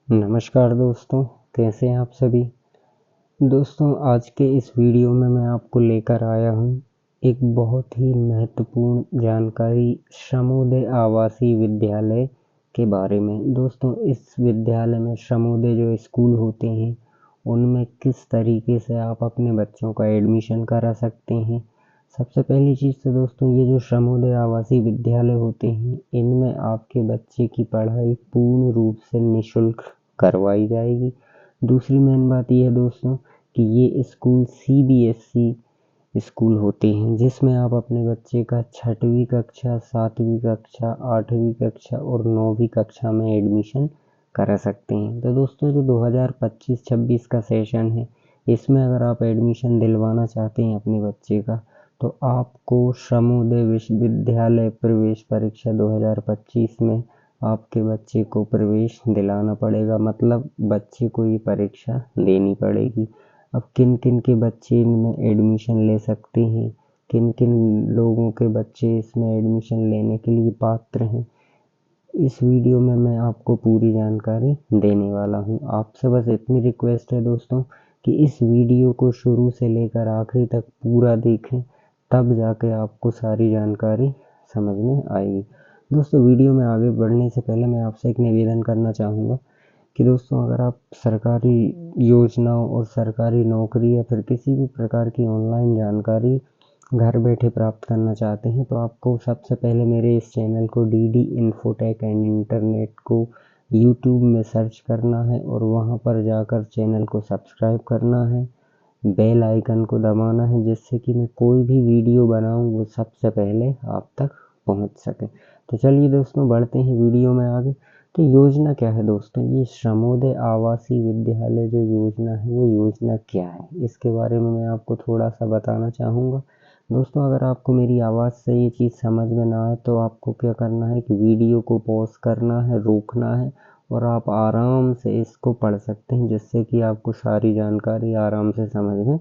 नमस्कार दोस्तों, कैसे हैं आप सभी। दोस्तों, आज के इस वीडियो में मैं आपको लेकर आया हूं एक बहुत ही महत्वपूर्ण जानकारी श्रमोदय आवासीय विद्यालय के बारे में। दोस्तों, इस विद्यालय में श्रमोदय जो स्कूल होते हैं उनमें किस तरीके से आप अपने बच्चों का एडमिशन करा सकते हैं। सबसे पहली चीज़ तो दोस्तों, ये जो श्रमोदय आवासीय विद्यालय होते हैं इनमें आपके बच्चे की पढ़ाई पूर्ण रूप से निःशुल्क करवाई जाएगी। दूसरी मेन बात यह है दोस्तों कि ये स्कूल CBSE स्कूल होते हैं जिसमें आप अपने बच्चे का 6वीं कक्षा, 7वीं कक्षा, 8वीं कक्षा और 9वीं कक्षा में एडमिशन करा सकते हैं। तो दोस्तों, जो 2025-26 का सेशन है इसमें अगर आप एडमिशन दिलवाना चाहते हैं अपने बच्चे का तो आपको श्रमोदय विश्वविद्यालय प्रवेश परीक्षा 2025 में आपके बच्चे को प्रवेश दिलाना पड़ेगा, मतलब बच्चे को ये परीक्षा देनी पड़ेगी। अब किन किन के बच्चे इनमें एडमिशन ले सकते हैं, किन किन लोगों के बच्चे इसमें एडमिशन लेने के लिए पात्र हैं, इस वीडियो में मैं आपको पूरी जानकारी देने वाला हूं। आपसे बस इतनी रिक्वेस्ट है दोस्तों कि इस वीडियो को शुरू से लेकर आखिरी तक पूरा देखें, तब जाके आपको सारी जानकारी समझ में आएगी। दोस्तों, वीडियो में आगे बढ़ने से पहले मैं आपसे एक निवेदन करना चाहूँगा कि दोस्तों, अगर आप सरकारी योजनाओं और सरकारी नौकरी या फिर किसी भी प्रकार की ऑनलाइन जानकारी घर बैठे प्राप्त करना चाहते हैं तो आपको सबसे पहले मेरे इस चैनल को DD इन्फोटेक एंड इंटरनेट को यूट्यूब में सर्च करना है और वहां पर जाकर चैनल को सब्सक्राइब करना है, बेल आइकन को दबाना है जिससे कि मैं कोई भी वीडियो बनाऊं वो सबसे पहले आप तक पहुंच सके। तो चलिए दोस्तों, बढ़ते हैं वीडियो में आगे। तो योजना क्या है दोस्तों, ये श्रमोदय आवासीय विद्यालय जो योजना है वो योजना क्या है, इसके बारे में मैं आपको थोड़ा सा बताना चाहूँगा। दोस्तों, अगर आपको मेरी आवाज़ से ये चीज़ समझ में ना आए तो आपको क्या करना है कि वीडियो को पॉज करना है, रोकना है और आप आराम से इसको पढ़ सकते हैं जिससे कि आपको सारी जानकारी आराम से समझ में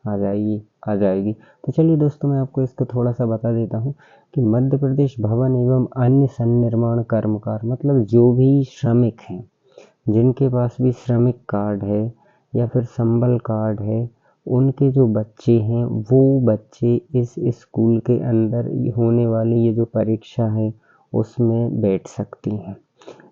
आ जाएगी। तो चलिए दोस्तों, मैं आपको इसको थोड़ा सा बता देता हूँ कि मध्य प्रदेश भवन एवं अन्य सन्निर्माण कर्मकार, मतलब जो भी श्रमिक हैं जिनके पास भी श्रमिक कार्ड है या फिर संबल कार्ड है, उनके जो बच्चे हैं वो बच्चे इस स्कूल के अंदर होने वाली ये जो परीक्षा है उसमें बैठ सकती हैं।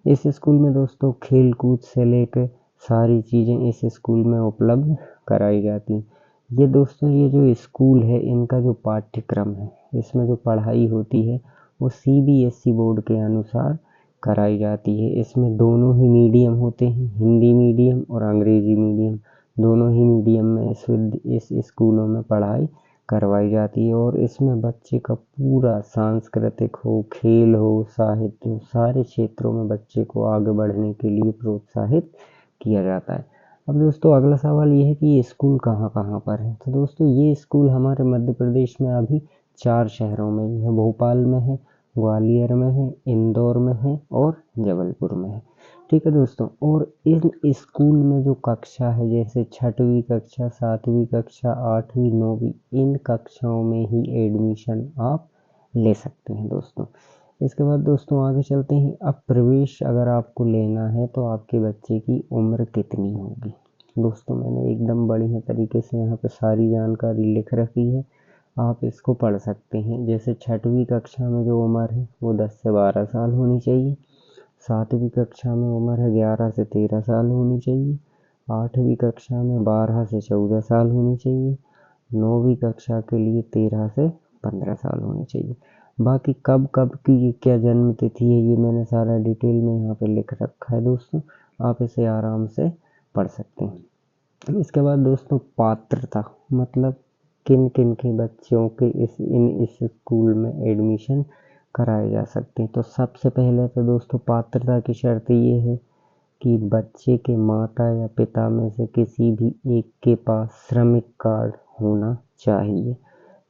इस स्कूल में दोस्तों खेल कूद से लेकर सारी चीज़ें इस स्कूल में उपलब्ध कराई जाती। ये दोस्तों, ये जो स्कूल है इनका जो पाठ्यक्रम है इसमें जो पढ़ाई होती है वो CBSE बोर्ड के अनुसार कराई जाती है। इसमें दोनों ही मीडियम होते हैं, हिंदी मीडियम और अंग्रेजी मीडियम, दोनों ही मीडियम में इस स्कूलों में पढ़ाई करवाई जाती है और इसमें बच्चे का पूरा सांस्कृतिक हो, खेल हो, साहित्य हो, सारे क्षेत्रों में बच्चे को आगे बढ़ने के लिए प्रोत्साहित किया जाता है। अब दोस्तों, अगला सवाल ये है कि ये स्कूल कहाँ कहाँ पर है। तो दोस्तों, ये स्कूल हमारे मध्य प्रदेश में अभी 4 शहरों में ही है, भोपाल में है, ग्वालियर में है, इंदौर में है और जबलपुर में है। ठीक है दोस्तों, और इन स्कूल में जो कक्षा है जैसे 6वीं कक्षा, 7वीं कक्षा, 8वीं, 9वीं, इन कक्षाओं में ही एडमिशन आप ले सकते हैं दोस्तों। इसके बाद दोस्तों आगे चलते हैं। अब प्रवेश अगर आपको लेना है तो आपके बच्चे की उम्र कितनी होगी। दोस्तों, मैंने एकदम बढ़िया तरीके से यहाँ पे सारी जानकारी लिख रखी है, आप इसको पढ़ सकते हैं। जैसे 6वीं कक्षा में जो उम्र है वो 10 से 12 साल होनी चाहिए, 7वीं कक्षा में उम्र है 11 से 13 साल होनी चाहिए, 8वीं कक्षा में 12 से 14 साल होनी चाहिए, 9वीं कक्षा के लिए 13 से 15 साल होनी चाहिए। बाकी कब कब की क्या जन्म तिथि है ये मैंने सारा डिटेल में यहाँ पे लिख रखा है दोस्तों, आप इसे आराम से पढ़ सकते हैं। इसके बाद दोस्तों पात्रता, मतलब किन किन के बच्चों के इस स्कूल में एडमिशन कराए जा सकते हैं। तो सबसे पहले तो दोस्तों पात्रता की शर्त ये है कि बच्चे के माता या पिता में से किसी भी एक के पास श्रमिक कार्ड होना चाहिए।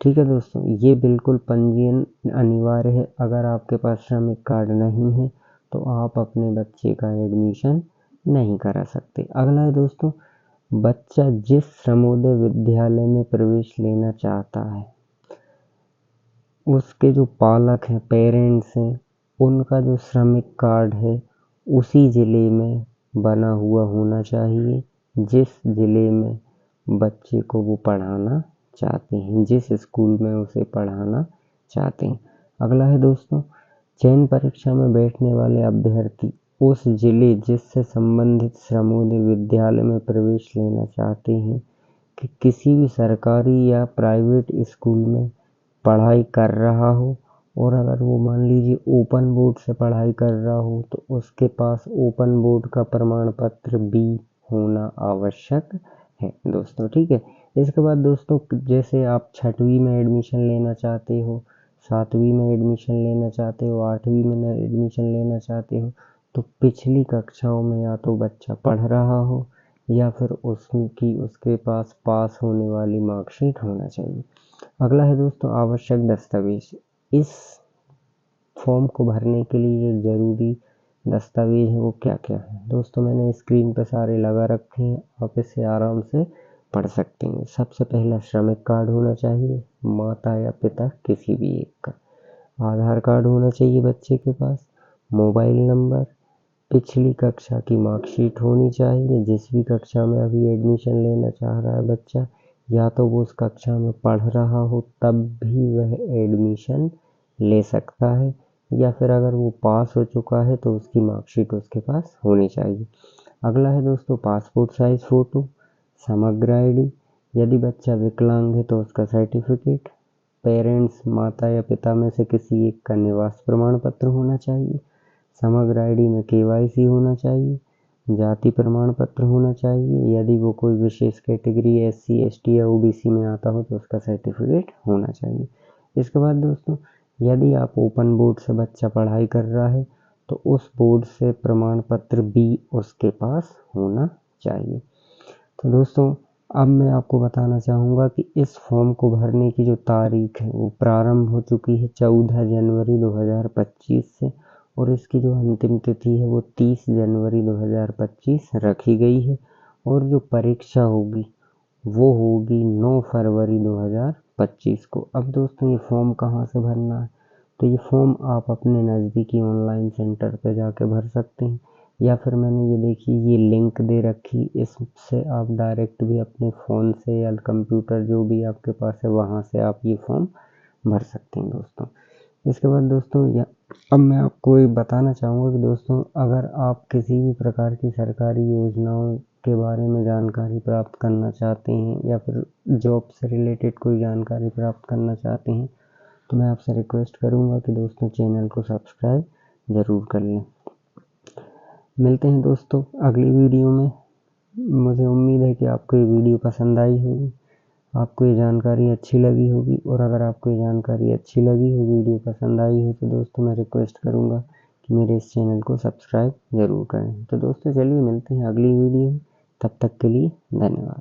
ठीक है दोस्तों, ये बिल्कुल पंजीयन अनिवार्य है। अगर आपके पास श्रमिक कार्ड नहीं है तो आप अपने बच्चे का एडमिशन नहीं करा सकते। अगला है दोस्तों, बच्चा जिस श्रमोदय विद्यालय में प्रवेश लेना चाहता है उसके जो पालक हैं, पेरेंट्स हैं, उनका जो श्रमिक कार्ड है उसी ज़िले में बना हुआ होना चाहिए जिस ज़िले में बच्चे को वो पढ़ाना चाहते हैं, जिस स्कूल में उसे पढ़ाना चाहते हैं। अगला है दोस्तों, चयन परीक्षा में बैठने वाले अभ्यर्थी उस जिले जिससे संबंधित श्रमोदय विद्यालय में प्रवेश लेना चाहते हैं कि किसी भी सरकारी या प्राइवेट स्कूल में पढ़ाई कर रहा हो, और अगर वो मान लीजिए ओपन बोर्ड से पढ़ाई कर रहा हो तो उसके पास ओपन बोर्ड का प्रमाण पत्र भी होना आवश्यक है दोस्तों। ठीक है। इसके बाद दोस्तों, जैसे आप 6वीं में एडमिशन लेना चाहते हो, 7वीं में एडमिशन लेना चाहते हो, 8वीं में एडमिशन लेना चाहते हो, तो पिछली कक्षाओं में या तो बच्चा पढ़ रहा हो या फिर उसके पास होने वाली मार्कशीट होना चाहिए। अगला है दोस्तों, आवश्यक दस्तावेज। इस फॉर्म को भरने के लिए जो ज़रूरी दस्तावेज है वो क्या क्या है दोस्तों, मैंने स्क्रीन पर सारे लगा रखे हैं, आप इसे आराम से पढ़ सकते हैं। सबसे पहला श्रमिक कार्ड होना चाहिए, माता या पिता किसी भी एक का। आधार कार्ड होना चाहिए बच्चे के पास। मोबाइल नंबर, पिछली कक्षा की मार्कशीट होनी चाहिए। जिस भी कक्षा में अभी एडमिशन लेना चाह रहा है बच्चा, या तो वो उस कक्षा में पढ़ रहा हो तब भी वह एडमिशन ले सकता है, या फिर अगर वो पास हो चुका है तो उसकी मार्कशीट उसके पास होनी चाहिए। अगला है दोस्तों, पासपोर्ट साइज फ़ोटो, समग्र आईडी, यदि बच्चा विकलांग है तो उसका सर्टिफिकेट, पेरेंट्स माता या पिता में से किसी एक का निवास प्रमाण पत्र होना चाहिए, समग्र आईडी में KYC होना चाहिए, जाति प्रमाण पत्र होना चाहिए, यदि वो कोई विशेष कैटेगरी SC ST या OBC में आता हो तो उसका सर्टिफिकेट होना चाहिए। इसके बाद दोस्तों, यदि आप ओपन बोर्ड से बच्चा पढ़ाई कर रहा है तो उस बोर्ड से प्रमाण पत्र भी उसके पास होना चाहिए। तो दोस्तों, अब मैं आपको बताना चाहूँगा कि इस फॉर्म को भरने की जो तारीख है वो प्रारंभ हो चुकी है 14 जनवरी 2025 से, और इसकी जो अंतिम तिथि है वो 30 जनवरी 2025 रखी गई है, और जो परीक्षा होगी वो होगी 9 फरवरी 2025 को। अब दोस्तों, ये फॉर्म कहाँ से भरना है, तो ये फॉर्म आप अपने नज़दीकी ऑनलाइन सेंटर पे जाके भर सकते हैं, या फिर मैंने ये देखिए ये लिंक दे रखी, इससे आप डायरेक्ट भी अपने फ़ोन से या कंप्यूटर जो भी आपके पास है वहाँ से आप ये फॉर्म भर सकते हैं दोस्तों। इसके बाद दोस्तों, अब मैं आपको ये बताना चाहूँगा कि दोस्तों, अगर आप किसी भी प्रकार की सरकारी योजनाओं के बारे में जानकारी प्राप्त करना चाहते हैं या फिर जॉब से रिलेटेड कोई जानकारी प्राप्त करना चाहते हैं तो मैं आपसे रिक्वेस्ट करूँगा कि दोस्तों चैनल को सब्सक्राइब ज़रूर कर लें। मिलते हैं दोस्तों अगली वीडियो में। मुझे उम्मीद है कि आपको ये वीडियो पसंद आई होगी, आपको ये जानकारी अच्छी लगी होगी, और अगर आपको ये जानकारी अच्छी लगी हो, वीडियो पसंद आई हो, तो दोस्तों मैं रिक्वेस्ट करूँगा कि मेरे इस चैनल को सब्सक्राइब ज़रूर करें। तो दोस्तों चलिए मिलते हैं अगली वीडियो में, तब तक के लिए धन्यवाद।